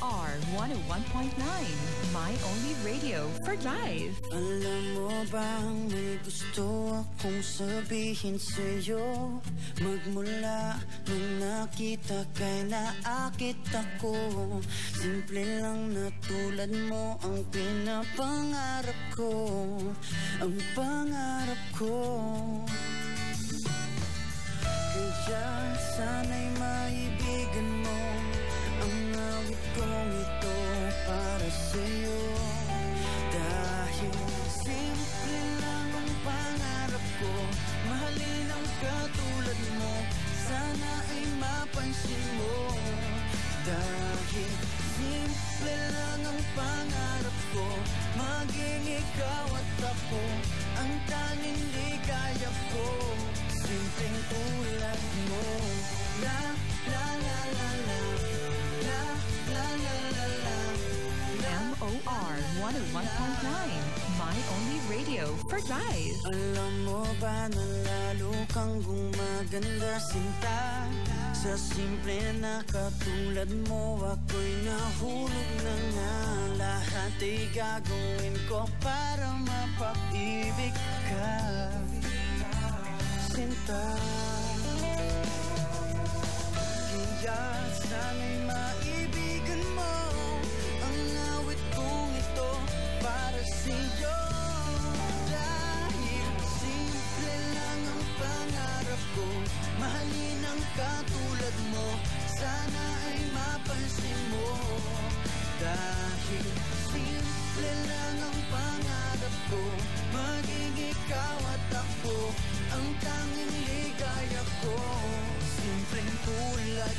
MOR 101.9, my only radio for life. Alam mo bang may gusto akong sabihin sa'yo? Magmula nung nakita kay naakit ako. Simple lang na tulad mo ang pinapangarap ko. Ang pangarap ko. Kaya sana'y maibigan mo ang awit kong ito para sa'yo. Dahil simple lang ang pangarap ko, mahalin ang katulad mo, sana ay mapansin mo. Dahil simple lang ang pangarap ko, maging ikaw at ako ang tanging ligaya ko. Simpleng tulad mo. La la la la la, la la la la la. MOR 101.9, my only radio for life. Alam mo ba na lalo kang gumaganda, sinta? Sa simple na katulad mo, ako'y nahulog na nga. Lahat ay gagawin ko para mapag-ibig ka, sinta. Kaya sana'y maibigan mo ang awit kong ito para sa'yo. Dahil simple lang ang pangarap ko, mahalin ang katulad mo, sana ay mapansin mo. Dahil simple lang ang pangarap ko, maging ikaw at ako ang tanging ligaya ko. Simpleng tulad